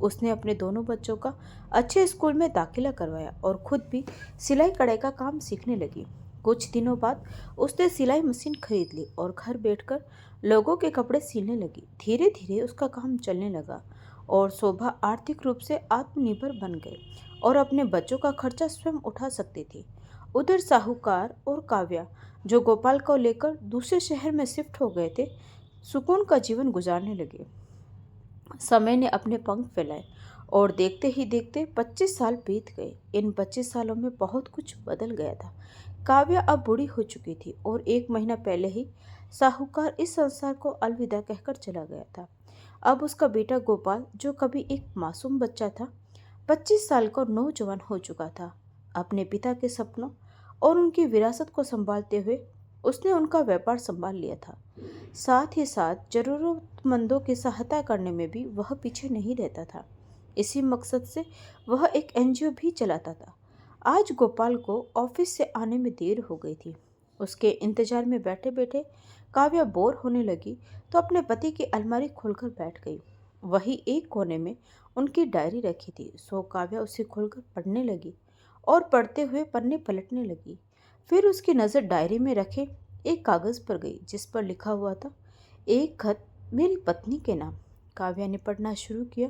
उसने अपने दोनों बच्चों का अच्छे स्कूल में दाखिला करवाया और खुद भी सिलाई कढ़ाई का काम सीखने लगी। कुछ दिनों बाद उसने सिलाई मशीन खरीद ली और घर बैठकर लोगों के कपड़े सिलने लगी। धीरे धीरे उसका काम चलने लगा और शोभा आर्थिक रूप से आत्मनिर्भर बन गई और अपने बच्चों का खर्चा स्वयं उठा सकती थी। उधर साहूकार और काव्या, जो गोपाल को लेकर दूसरे शहर में शिफ्ट हो गए थे, सुकून का जीवन गुजारने लगे। समय ने अपने पंख फैलाए और देखते ही देखते 25 साल बीत गए। इन 25 सालों में बहुत कुछ बदल गया था। काव्या अब बूढ़ी हो चुकी थी और 1 महीना पहले ही साहूकार इस संसार को अलविदा कहकर चला गया था। अब उसका बेटा गोपाल, जो कभी एक मासूम बच्चा था, 25 साल का नौजवान हो चुका था। अपने पिता के सपनों और उनकी विरासत को संभालते हुए उसने उनका व्यापार संभाल लिया था। साथ ही साथ जरूरतमंदों की सहायता करने में भी वह पीछे नहीं रहता था। इसी मकसद से वह एक एनजीओ भी चलाता था। आज गोपाल को ऑफिस से आने में देर हो गई थी। उसके इंतजार में बैठे बैठे काव्या बोर होने लगी तो अपने पति की अलमारी खोलकर बैठ गई। वही एक कोने में उनकी डायरी रखी थी, सो काव्या उसे खोलकर पढ़ने लगी और पढ़ते हुए पन्ने पलटने लगी। फिर उसकी नज़र डायरी में रखे एक कागज़ पर गई जिस पर लिखा हुआ था, एक खत मेरी पत्नी के नाम। काव्या ने पढ़ना शुरू किया।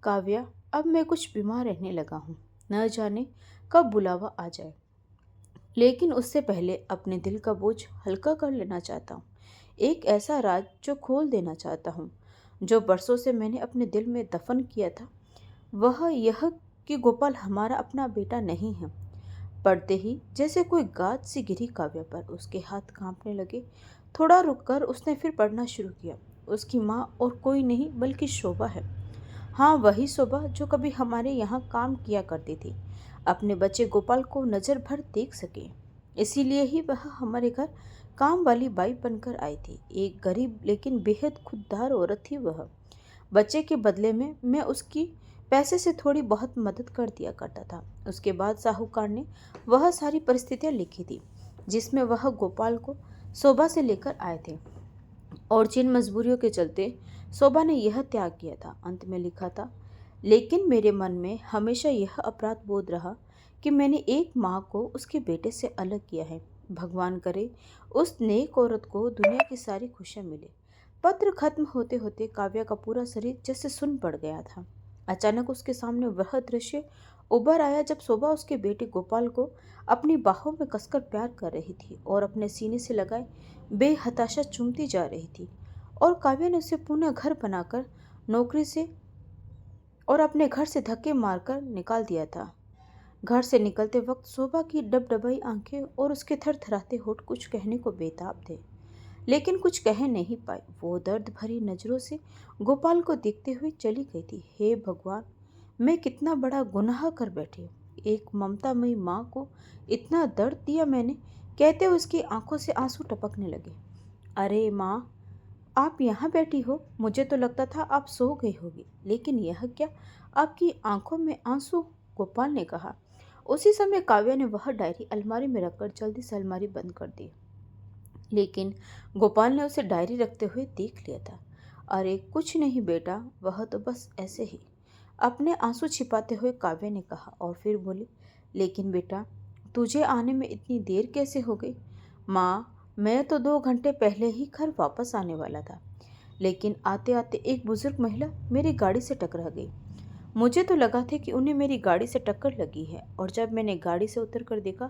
काव्या, अब मैं कुछ बीमार रहने लगा हूँ, न जाने कब बुलावा आ जाए, लेकिन उससे पहले अपने दिल का बोझ हल्का कर लेना चाहता हूँ। एक ऐसा राज जो खोल देना चाहता हूँ, जो बरसों से मैंने अपने दिल में दफन किया था। वह यह कि गोपाल हमारा अपना बेटा नहीं है। पढ़ते ही जैसे कोई गाज सी गिरी काव्या पर, उसके हाथ कांपने लगे। थोड़ा रुककर उसने फिर पढ़ना शुरू किया। उसकी माँ और कोई नहीं बल्कि शोभा है। हाँ, वही शोभा जो कभी हमारे यहाँ काम किया करती थी, अपने बच्चे गोपाल को नज़र भर देख सके, इसीलिए ही वह हमारे घर काम वाली बाई बनकर आई थी। एक गरीब लेकिन बेहद खुददार औरत थी वह। बच्चे के बदले में मैं उसकी पैसे से थोड़ी बहुत मदद कर दिया करता था। उसके बाद साहूकार ने वह सारी परिस्थितियाँ लिखी थी जिसमें वह गोपाल को शोभा से लेकर आए थे, और जिन मजबूरियों के चलते शोभा ने यह त्याग किया था। अंत में लिखा था, लेकिन मेरे मन में हमेशा यह अपराध बोध रहा कि मैंने एक माँ को उसके बेटे से अलग किया है। भगवान करे उस नेक औरत को दुनिया की सारी खुशियाँ मिले। पत्र खत्म होते होते काव्या का पूरा शरीर जैसे सुन्न पड़ गया था। अचानक उसके सामने वह दृश्य उभर आया जब शोभा उसके बेटे गोपाल को अपनी बाहों में कसकर प्यार कर रही थी और अपने सीने से लगाए बेहताशा चूमती जा रही थी। और काव्या ने उसे पुनः घर बनाकर नौकरी से और अपने घर से धक्के मारकर निकाल दिया था। घर से निकलते वक्त शोभा की डबडबाई आंखें और उसके थरथराते होठ कुछ कहने को बेताब थे, लेकिन कुछ कह नहीं पाई। वो दर्द भरी नजरों से गोपाल को देखते हुए चली गई थी। हे भगवान, मैं कितना बड़ा गुनाह कर बैठी। एक ममतामयी माँ को इतना दर्द दिया मैंने, कहते उसकी आंखों से आंसू टपकने लगे। अरे माँ, आप यहाँ बैठी हो, मुझे तो लगता था आप सो गई होगी, लेकिन यह क्या, आपकी आंखों में आंसू? गोपाल ने कहा। उसी समय काव्या ने वह डायरी अलमारी में रखकर जल्दी से अलमारी बंद कर दी, लेकिन गोपाल ने उसे डायरी रखते हुए देख लिया था। अरे कुछ नहीं बेटा, वह तो बस ऐसे ही, अपने आंसू छिपाते हुए काव्या ने कहा, और फिर बोली, लेकिन बेटा, तुझे आने में इतनी देर कैसे हो गई? माँ, मैं तो 2 घंटे पहले ही घर वापस आने वाला था, लेकिन आते आते एक बुजुर्ग महिला मेरी गाड़ी से टकरा गई। मुझे तो लगा था कि उन्हें मेरी गाड़ी से टक्कर लगी है, और जब मैंने गाड़ी से उतर कर देखा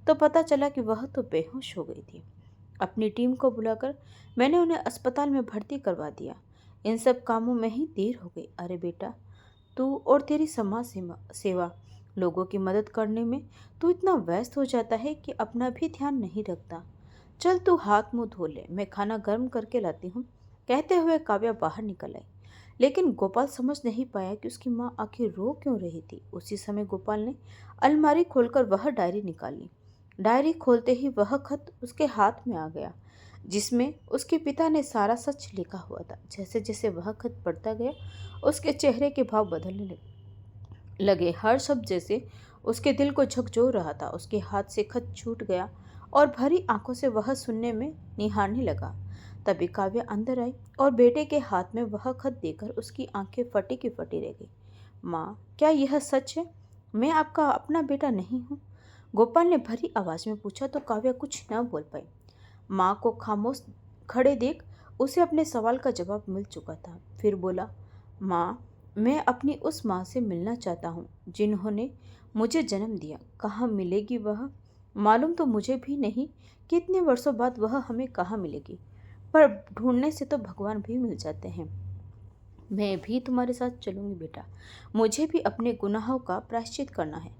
तो पता चला कि वह तो बेहोश हो गई थी। अपनी टीम को बुलाकर मैंने उन्हें अस्पताल में भर्ती करवा दिया। इन सब कामों में ही देर हो गई। अरे बेटा, तू और तेरी समाज सेवा, लोगों की मदद करने में तू इतना व्यस्त हो जाता है कि अपना भी ध्यान नहीं रखता। चल तू हाथ मुंह धो ले, मैं खाना गर्म करके लाती हूँ। कहते हुए काव्या बाहर निकल आई, लेकिन गोपाल समझ नहीं पाया कि उसकी माँ आखिर रो क्यों रही थी। उसी समय गोपाल ने अलमारी खोलकर वह डायरी निकाली। डायरी खोलते ही वह खत उसके हाथ में आ गया, जिसमें उसके पिता ने सारा सच लिखा हुआ था। जैसे जैसे वह खत पढ़ता गया, उसके चेहरे के भाव बदलने लगे। हर शब्द जैसे उसके दिल को झकझोर रहा था। उसके हाथ से खत छूट गया और भरी आंखों से वह सुनने में निहारने लगा। तभी काव्या अंदर आई और बेटे के हाथ में वह खत देकर उसकी आंखें फटी की फटी रह गई। माँ, क्या यह सच है? मैं आपका अपना बेटा नहीं हूँ? गोपाल ने भरी आवाज में पूछा तो काव्या कुछ न बोल पाई। माँ को खामोश खड़े देख उसे अपने सवाल का जवाब मिल चुका था। फिर बोला, माँ, मैं अपनी उस माँ से मिलना चाहता हूँ जिन्होंने मुझे जन्म दिया। कहाँ मिलेगी वह? मालूम तो मुझे भी नहीं कि इतने वर्षों बाद वह हमें कहाँ मिलेगी, पर ढूंढने से तो भगवान भी मिल जाते हैं। मैं भी तुम्हारे साथ चलूंगी बेटा, मुझे भी अपने गुनाहों का प्रायश्चित करना है।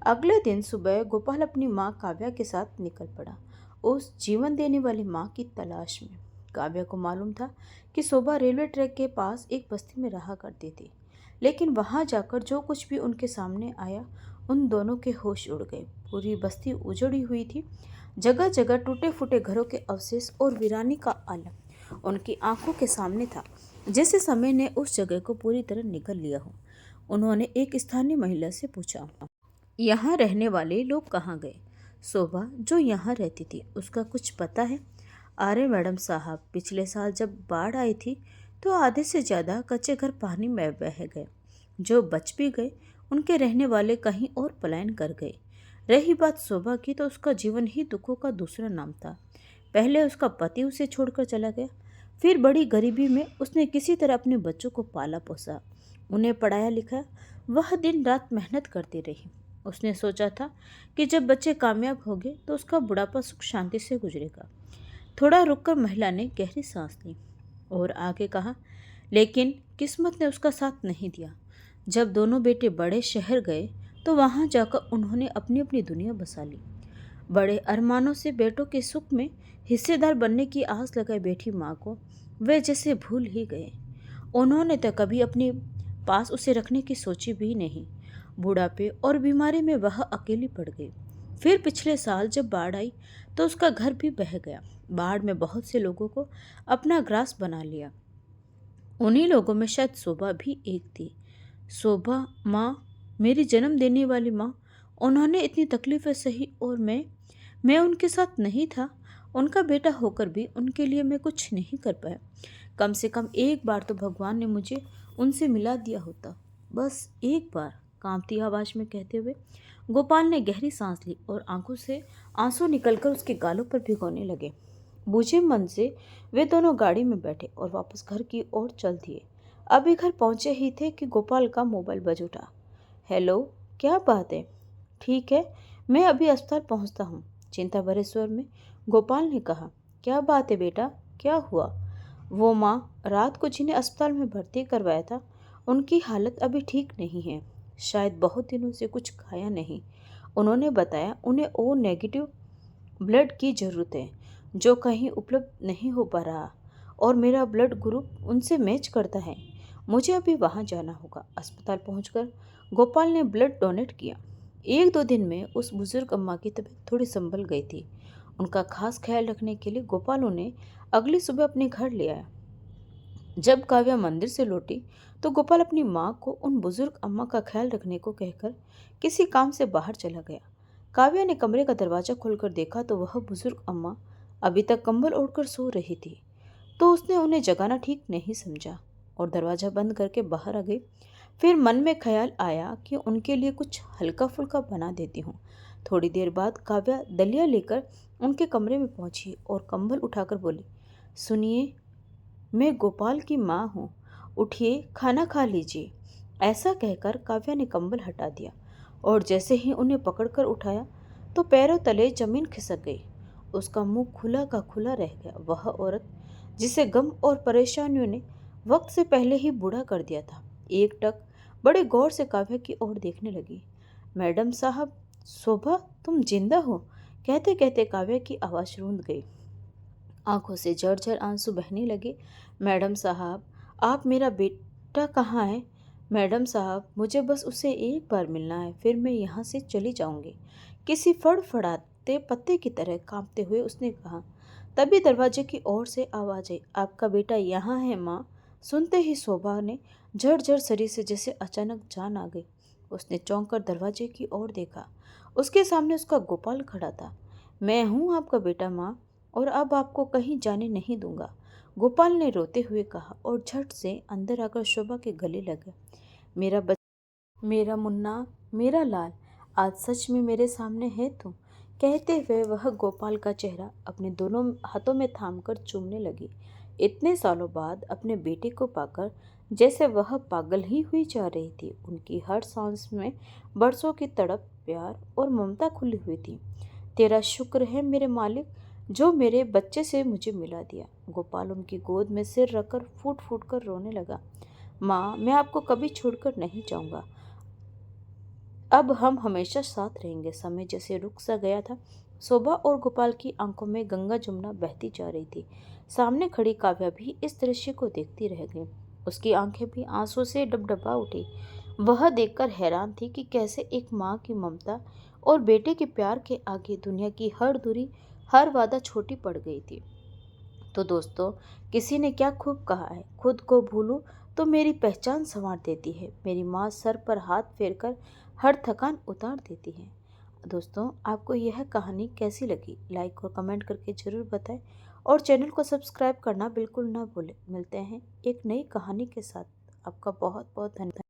अगले दिन सुबह गोपाल अपनी माँ काव्या के साथ निकल पड़ा, उस जीवन देने वाली माँ की तलाश में। काव्या को मालूम था कि शोभा रेलवे ट्रैक के पास एक बस्ती में रहा करती थी, लेकिन वहां जाकर जो कुछ भी उनके सामने आया, उन दोनों के होश उड़ गए। पूरी बस्ती उजड़ी हुई थी। जगह जगह टूटे फूटे घरों के अवशेष और वीरानी का आलम उनकी आंखों के सामने था, जैसे समय ने उस जगह को पूरी तरह निगल लिया हो। उन्होंने एक स्थानीय महिला से पूछा, यहाँ रहने वाले लोग कहाँ गए? शोभा जो यहाँ रहती थी उसका कुछ पता है? अरे मैडम साहब, पिछले साल जब बाढ़ आई थी तो आधे से ज़्यादा कच्चे घर पानी में बह गए। जो बच भी गए उनके रहने वाले कहीं और पलायन कर गए। रही बात शोभा की, तो उसका जीवन ही दुखों का दूसरा नाम था। पहले उसका पति उसे छोड़कर चला गया, फिर बड़ी गरीबी में उसने किसी तरह अपने बच्चों को पाला पोसा, उन्हें पढ़ाया लिखाया। वह दिन रात मेहनत करती रही। उसने सोचा था कि जब बच्चे कामयाब होंगे तो उसका बुढ़ापा सुख शांति से गुजरेगा। थोड़ा रुककर महिला ने गहरी सांस ली और आगे कहा, लेकिन किस्मत ने उसका साथ नहीं दिया। जब दोनों बेटे बड़े शहर गए तो वहां जाकर उन्होंने अपनी अपनी दुनिया बसा ली। बड़े अरमानों से बेटों के सुख में हिस्सेदार बनने की आस लगाए बैठी माँ को वे जैसे भूल ही गए। उन्होंने तो कभी अपने पास उसे रखने की सोची भी नहीं। बुढ़ापे और बीमारी में वह अकेली पड़ गई। फिर पिछले साल जब बाढ़ आई तो उसका घर भी बह गया। बाढ़ में बहुत से लोगों को अपना ग्रास बना लिया। उन्हीं लोगों में शायद शोभा भी एक थी। शोभा माँ, मेरी जन्म देने वाली माँ, उन्होंने इतनी तकलीफें सही और मैं उनके साथ नहीं था। उनका बेटा होकर भी उनके लिए मैं कुछ नहीं कर पाया। कम से कम एक बार तो भगवान ने मुझे उनसे मिला दिया होता, बस एक बार, कांपती आवाज में कहते हुए गोपाल ने गहरी सांस ली और आंखों से आंसू निकलकर उसके गालों पर भिगोने लगे। बूझे मन से वे दोनों गाड़ी में बैठे और वापस घर की ओर चल दिए। अभी घर पहुंचे ही थे कि गोपाल का मोबाइल बज उठा। हेलो, क्या बात है? ठीक है, मैं अभी अस्पताल पहुंचता हूँ, चिंता भरे स्वर में गोपाल ने कहा। क्या बात है बेटा, क्या हुआ? वो माँ रात को जिन्हें अस्पताल में भर्ती करवाया था, उनकी हालत अभी ठीक नहीं है। शायद बहुत दिनों से कुछ खाया नहीं। उन्होंने बताया उन्हें ओ नेगेटिव ब्लड की ज़रूरत है, जो कहीं उपलब्ध नहीं हो पा रहा, और मेरा ब्लड ग्रुप उनसे मैच करता है। मुझे अभी वहाँ जाना होगा। अस्पताल पहुंचकर गोपाल ने ब्लड डोनेट किया। एक दो दिन में उस बुजुर्ग अम्मा की तबीयत थोड़ी संभल गई थी। उनका खास ख्याल रखने के लिए गोपाल उन्हें अगली सुबह अपने घर ले आया। जब काव्या मंदिर से लौटी तो गोपाल अपनी माँ को उन बुजुर्ग अम्मा का ख्याल रखने को कहकर किसी काम से बाहर चला गया। काव्या ने कमरे का दरवाजा खोलकर देखा तो वह बुजुर्ग अम्मा अभी तक कंबल ओढ़कर सो रही थी। तो उसने उन्हें जगाना ठीक नहीं समझा और दरवाजा बंद करके बाहर आ गई। फिर मन में ख्याल आया कि उनके लिए कुछ हल्का फुल्का बना देती हूँ। थोड़ी देर बाद काव्या दलिया लेकर उनके कमरे में पहुंची और कंबल उठाकर बोली, सुनिए, मैं गोपाल की माँ हूँ, उठिए, खाना खा लीजिए। ऐसा कहकर काव्या ने कंबल हटा दिया और जैसे ही उन्हें पकड़कर उठाया तो पैरों तले जमीन खिसक गई। उसका मुंह खुला का खुला रह गया। वह औरत जिसे गम और परेशानियों ने वक्त से पहले ही बूढ़ा कर दिया था, एकटक बड़े गौर से काव्या की ओर देखने लगी। मैडम साहब, शोभा, तुम जिंदा हो? कहते कहते काव्या की आवाज़ रूंध गई। आंखों से झरझर आंसू बहने लगे। मैडम साहब, आप, मेरा बेटा कहाँ है? मैडम साहब, मुझे बस उसे एक बार मिलना है, फिर मैं यहाँ से चली जाऊंगी। किसी फड़फड़ाते पत्ते की तरह कांपते हुए उसने कहा। तभी दरवाजे की ओर से आवाज आई, आपका बेटा यहाँ है माँ। सुनते ही शोभा ने झरझर शरीर से जैसे अचानक जान आ गई। उसने चौंक कर दरवाजे की ओर देखा। उसके सामने उसका गोपाल खड़ा था। मैं हूँ आपका बेटा माँ, और अब आपको कहीं जाने नहीं दूंगा, गोपाल ने रोते हुए कहा और झट से अंदर आकर शोभा के गले लगा। मेरा मेरा मुन्ना, मेरा लाल, आज सच में मेरे सामने है तू। कहते हुए वह गोपाल का चेहरा अपने दोनों हाथों में थामकर चूमने लगी। इतने सालों बाद अपने बेटे को पाकर जैसे वह पागल ही हुई जा रही थी। उनकी हर सांस में बरसों की तड़प, प्यार और ममता खुली हुई थी। तेरा शुक्र है मेरे मालिक, जो मेरे बच्चे से मुझे मिला दिया। गोपाल उनकी गोद में सिर रखकर फूट फूट कर रोने लगा। माँ, मैं आपको कभी छोड़कर नहीं जाऊंगा। अब हम हमेशा साथ रहेंगे। समय जैसे रुक सा गया था। शोभा और गोपाल की आंखों में गंगा जमुना बहती जा रही थी। सामने खड़ी काव्या भी इस दृश्य को देखती रह गई। उसकी आंखें भी आंसू से डबडबा उठी। वह देखकर हैरान थी कि कैसे एक माँ की ममता और बेटे के प्यार के आगे दुनिया की हर दूरी, हर वादा छोटी पड़ गई थी। तो दोस्तों, किसी ने क्या खूब कहा है, खुद को भूलूं तो मेरी पहचान संवार देती है। मेरी माँ सर पर हाथ फेरकर हर थकान उतार देती है। दोस्तों, आपको यह कहानी कैसी लगी? लाइक और कमेंट करके ज़रूर बताएं और चैनल को सब्सक्राइब करना बिल्कुल ना भूलें। मिलते हैं एक नई कहानी के साथ। आपका बहुत बहुत धन्यवाद।